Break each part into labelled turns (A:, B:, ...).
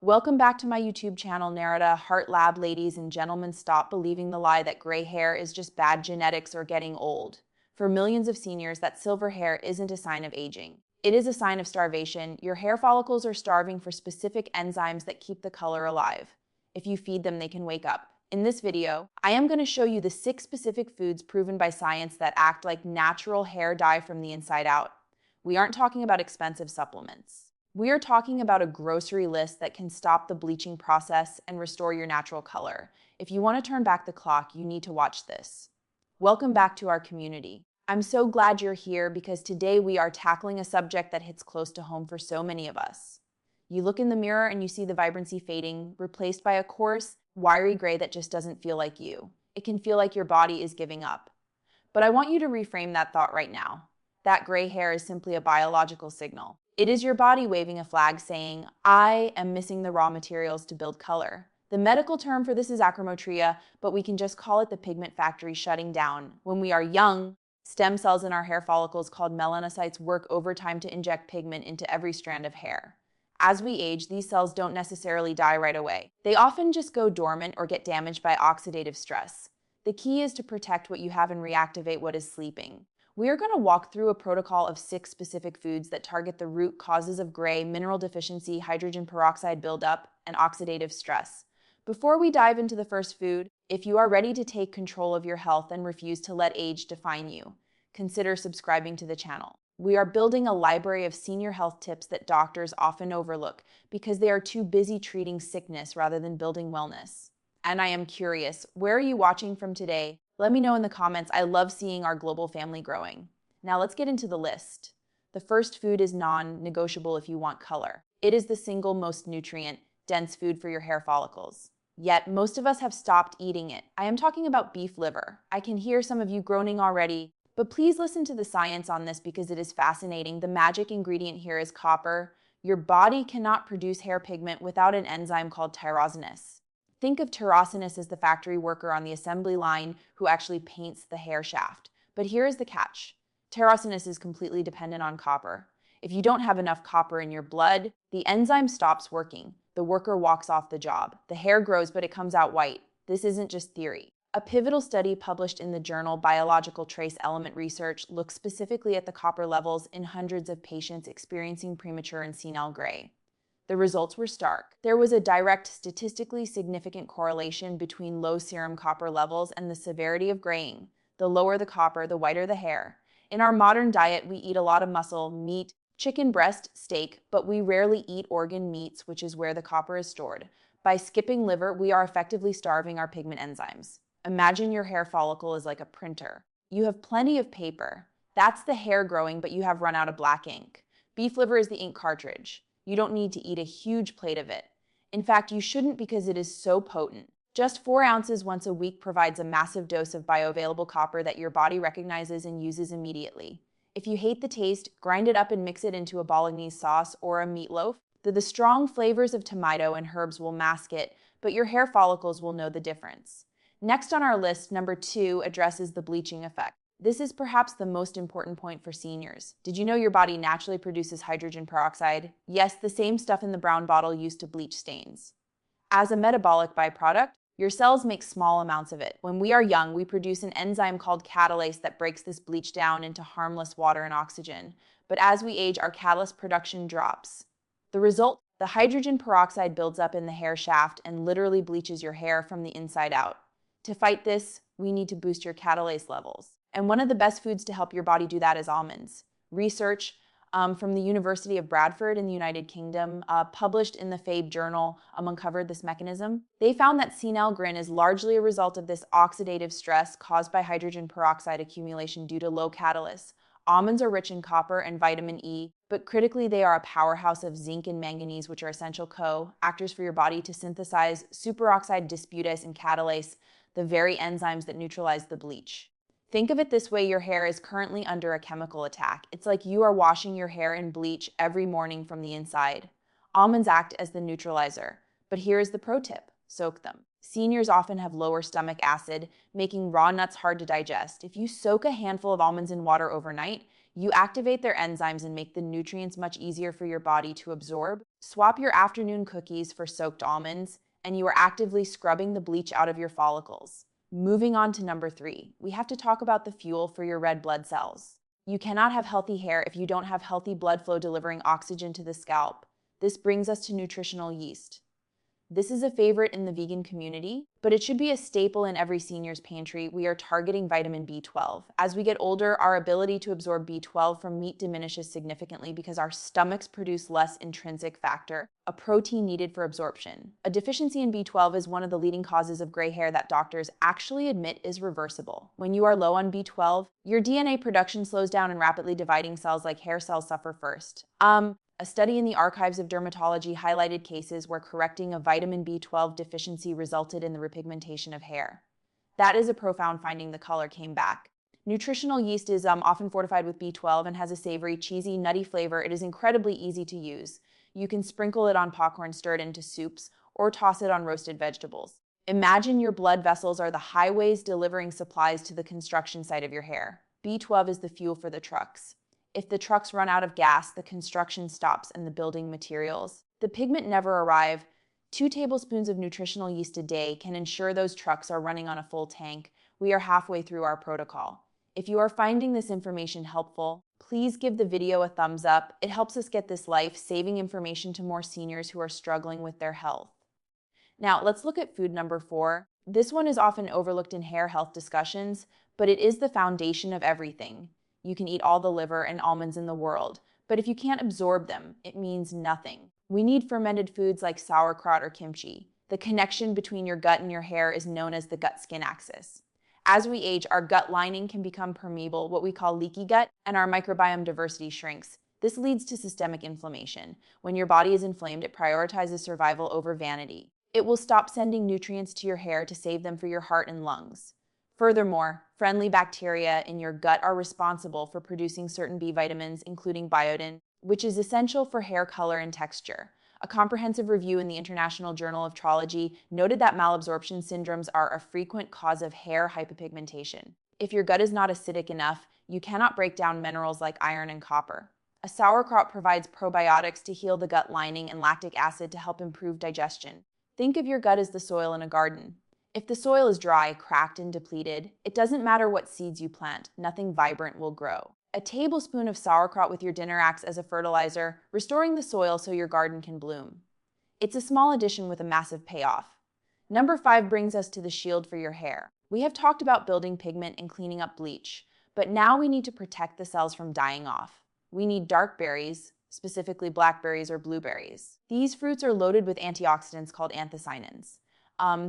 A: Welcome back to my YouTube channel, NERITA. Heart Lab ladies and gentlemen, stop believing the lie that gray hair is just bad genetics or getting old. For millions of seniors, that silver hair isn't a sign of aging. It is a sign of starvation. Your hair follicles are starving for specific enzymes that keep the color alive. If you feed them, they can wake up. In this video, I am going to show you the 6 specific foods proven by science that act like natural hair dye from the inside out. We aren't talking about expensive supplements. We are talking about a grocery list that can stop the bleaching process and restore your natural color. If you want to turn back the clock, you need to watch this. Welcome back to our community. I'm so glad you're here because today we are tackling a subject that hits close to home for so many of us. You look in the mirror and you see the vibrancy fading, replaced by a coarse, wiry gray that just doesn't feel like you. It can feel like your body is giving up. But I want you to reframe that thought right now. That gray hair is simply a biological signal. It is your body waving a flag saying, I am missing the raw materials to build color. The medical term for this is achromotrichia, but we can just call it the pigment factory shutting down. When we are young, stem cells in our hair follicles called melanocytes work overtime to inject pigment into every strand of hair. As we age, these cells don't necessarily die right away. They often just go dormant or get damaged by oxidative stress. The key is to protect what you have and reactivate what is sleeping. We are going to walk through a protocol of 6 specific foods that target the root causes of gray, mineral deficiency, hydrogen peroxide buildup, and oxidative stress. Before we dive into the first food, if you are ready to take control of your health and refuse to let age define you, consider subscribing to the channel. We are building a library of senior health tips that doctors often overlook because they are too busy treating sickness rather than building wellness. And I am curious, where are you watching from today? Let me know in the comments. I love seeing our global family growing. Now let's get into the list. The first food is non-negotiable if you want color. It is the single most nutrient-dense food for your hair follicles. Yet most of us have stopped eating it. I am talking about beef liver. I can hear some of you groaning already, but please listen to the science on this because it is fascinating. The magic ingredient here is copper. Your body cannot produce hair pigment without an enzyme called tyrosinase. Think of Tyrosinase as the factory worker on the assembly line who actually paints the hair shaft. But here is the catch. Tyrosinase is completely dependent on copper. If you don't have enough copper in your blood, the enzyme stops working. The worker walks off the job. The hair grows, but it comes out white. This isn't just theory. A pivotal study published in the journal Biological Trace Element Research looks specifically at the copper levels in hundreds of patients experiencing premature and senile gray. The results were stark. There was a direct, statistically significant correlation between low serum copper levels and the severity of graying. The lower the copper, the whiter the hair. In our modern diet, we eat a lot of muscle, meat, chicken breast, steak, but we rarely eat organ meats, which is where the copper is stored. By skipping liver, we are effectively starving our pigment enzymes. Imagine your hair follicle is like a printer. You have plenty of paper. That's the hair growing, but you have run out of black ink. Beef liver is the ink cartridge. You don't need to eat a huge plate of it. In fact, you shouldn't because it is so potent. Just 4 ounces once a week provides a massive dose of bioavailable copper that your body recognizes and uses immediately. If you hate the taste, grind it up and mix it into a bolognese sauce or a meatloaf. The strong flavors of tomato and herbs will mask it, but your hair follicles will know the difference. Next on our list, number 2 addresses the bleaching effect. This is perhaps the most important point for seniors. Did you know your body naturally produces hydrogen peroxide? Yes, the same stuff in the brown bottle used to bleach stains. As a metabolic byproduct, your cells make small amounts of it. When we are young, we produce an enzyme called catalase that breaks this bleach down into harmless water and oxygen. But as we age, our catalase production drops. The result? The hydrogen peroxide builds up in the hair shaft and literally bleaches your hair from the inside out. To fight this, we need to boost your catalase levels. And one of the best foods to help your body do that is almonds. Research from the University of Bradford in the United Kingdom, published in the FABE journal, uncovered this mechanism. They found that senile grin is largely a result of this oxidative stress caused by hydrogen peroxide accumulation due to low catalase. Almonds are rich in copper and vitamin E, but critically they are a powerhouse of zinc and manganese, which are essential co-actors for your body to synthesize superoxide dismutase and catalase, the very enzymes that neutralize the bleach. Think of it this way, your hair is currently under a chemical attack. It's like you are washing your hair in bleach every morning from the inside. Almonds act as the neutralizer, but here is the pro tip: soak them. Seniors often have lower stomach acid, making raw nuts hard to digest. If you soak a handful of almonds in water overnight, You activate their enzymes and make the nutrients much easier for your body to absorb. Swap your afternoon cookies for soaked almonds, and you are actively scrubbing the bleach out of your follicles. Moving on to number 3, we have to talk about the fuel for your red blood cells. You cannot have healthy hair if you don't have healthy blood flow delivering oxygen to the scalp. This brings us to nutritional yeast. This is a favorite in the vegan community, but it should be a staple in every senior's pantry. We are targeting vitamin B12. As we get older, our ability to absorb B12 from meat diminishes significantly because our stomachs produce less intrinsic factor, a protein needed for absorption. A deficiency in B12 is one of the leading causes of gray hair that doctors actually admit is reversible. When you are low on B12, your DNA production slows down and rapidly dividing cells like hair cells suffer first. A study in the Archives of Dermatology highlighted cases where correcting a vitamin B12 deficiency resulted in the repigmentation of hair. That is a profound finding. The color came back. Nutritional yeast is often fortified with B12 and has a savory, cheesy, nutty flavor. It is incredibly easy to use. You can sprinkle it on popcorn, stir it into soups, or toss it on roasted vegetables. Imagine your blood vessels are the highways delivering supplies to the construction site of your hair. B12 is the fuel for the trucks. If the trucks run out of gas, the construction stops and the building materials. The pigment never arrive. 2 tablespoons of nutritional yeast a day can ensure those trucks are running on a full tank. We are halfway through our protocol. If you are finding this information helpful, please give the video a thumbs up. It helps us get this life-saving information to more seniors who are struggling with their health. Now, let's look at food number 4. This one is often overlooked in hair health discussions, but it is the foundation of everything. You can eat all the liver and almonds in the world, but if you can't absorb them, it means nothing. We need fermented foods like sauerkraut or kimchi. The connection between your gut and your hair is known as the gut-skin axis. As we age, our gut lining can become permeable, what we call leaky gut, and our microbiome diversity shrinks. This leads to systemic inflammation. When your body is inflamed, it prioritizes survival over vanity. It will stop sending nutrients to your hair to save them for your heart and lungs. Furthermore, friendly bacteria in your gut are responsible for producing certain B vitamins, including biotin, which is essential for hair color and texture. A comprehensive review in the International Journal of Trology noted that malabsorption syndromes are a frequent cause of hair hypopigmentation. If your gut is not acidic enough, you cannot break down minerals like iron and copper. A sauerkraut provides probiotics to heal the gut lining and lactic acid to help improve digestion. Think of your gut as the soil in a garden. If the soil is dry, cracked, and depleted, it doesn't matter what seeds you plant, nothing vibrant will grow. A tablespoon of sauerkraut with your dinner acts as a fertilizer, restoring the soil so your garden can bloom. It's a small addition with a massive payoff. Number 5 brings us to the shield for your hair. We have talked about building pigment and cleaning up bleach, but now we need to protect the cells from dying off. We need dark berries, specifically blackberries or blueberries. These fruits are loaded with antioxidants called anthocyanins.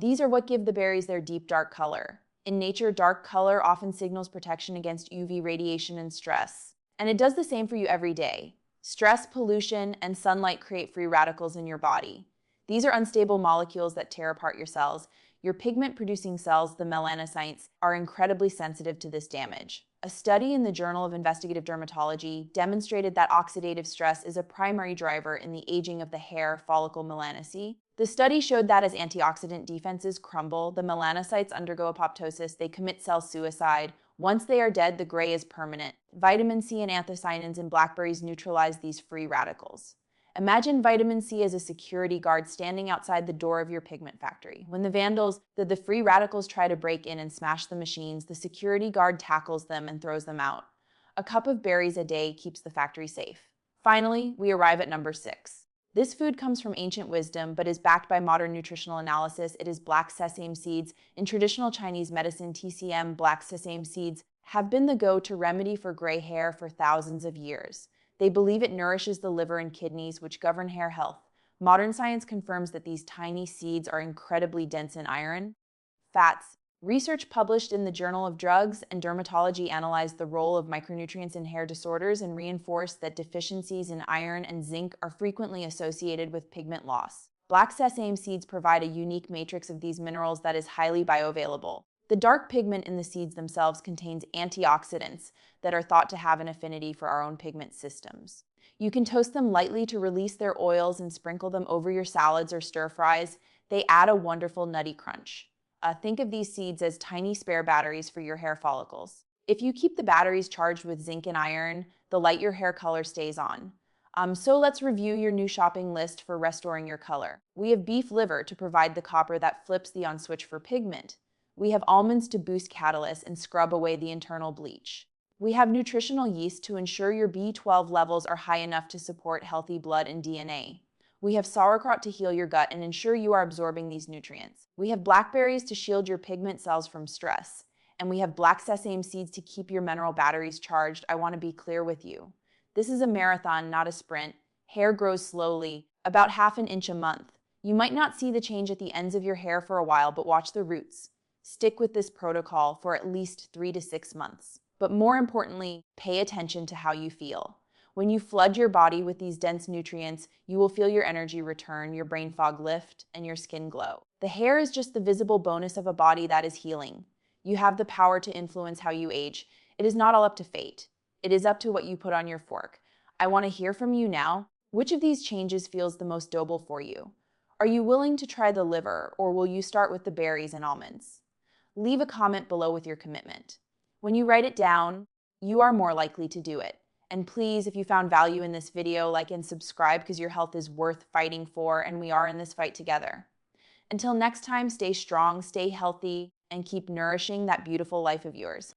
A: These are what give the berries their deep dark color. In nature, dark color often signals protection against UV radiation and stress. And it does the same for you every day. Stress, pollution, and sunlight create free radicals in your body. These are unstable molecules that tear apart your cells. Your pigment-producing cells, the melanocytes, are incredibly sensitive to this damage. A study in the Journal of Investigative Dermatology demonstrated that oxidative stress is a primary driver in the aging of the hair follicle melanocyte. The study showed that as antioxidant defenses crumble, the melanocytes undergo apoptosis, they commit cell suicide. Once they are dead, the gray is permanent. Vitamin C and anthocyanins in blackberries neutralize these free radicals. Imagine vitamin C as a security guard standing outside the door of your pigment factory. When the free radicals try to break in and smash the machines, the security guard tackles them and throws them out. A cup of berries a day keeps the factory safe. Finally, we arrive at number 6. This food comes from ancient wisdom, but is backed by modern nutritional analysis. It is black sesame seeds. In traditional Chinese medicine, TCM, black sesame seeds, have been the go-to remedy for gray hair for thousands of years. They believe it nourishes the liver and kidneys, which govern hair health. Modern science confirms that these tiny seeds are incredibly dense in iron, fats. Research published in the Journal of Drugs and Dermatology analyzed the role of micronutrients in hair disorders and reinforced that deficiencies in iron and zinc are frequently associated with pigment loss. Black sesame seeds provide a unique matrix of these minerals that is highly bioavailable. The dark pigment in the seeds themselves contains antioxidants that are thought to have an affinity for our own pigment systems. You can toast them lightly to release their oils and sprinkle them over your salads or stir fries. They add a wonderful nutty crunch. Think of these seeds as tiny spare batteries for your hair follicles. If you keep the batteries charged with zinc and iron, the light your hair color stays on. So let's review your new shopping list for restoring your color. We have beef liver to provide the copper that flips the on switch for pigment. We have almonds to boost catalase and scrub away the internal bleach. We have nutritional yeast to ensure your B12 levels are high enough to support healthy blood and DNA. We have sauerkraut to heal your gut and ensure you are absorbing these nutrients. We have blackberries to shield your pigment cells from stress. And we have black sesame seeds to keep your mineral batteries charged. I want to be clear with you. This is a marathon, not a sprint. Hair grows slowly, about half an inch a month. You might not see the change at the ends of your hair for a while, but watch the roots. Stick with this protocol for at least 3 to 6 months. But more importantly, pay attention to how you feel. When you flood your body with these dense nutrients, you will feel your energy return, your brain fog lift, and your skin glow. The hair is just the visible bonus of a body that is healing. You have the power to influence how you age. It is not all up to fate. It is up to what you put on your fork. I want to hear from you now. Which of these changes feels the most doable for you? Are you willing to try the liver, or will you start with the berries and almonds? Leave a comment below with your commitment. When you write it down, you are more likely to do it. And please, if you found value in this video, like and subscribe because your health is worth fighting for, and we are in this fight together. Until next time, stay strong, stay healthy, and keep nourishing that beautiful life of yours.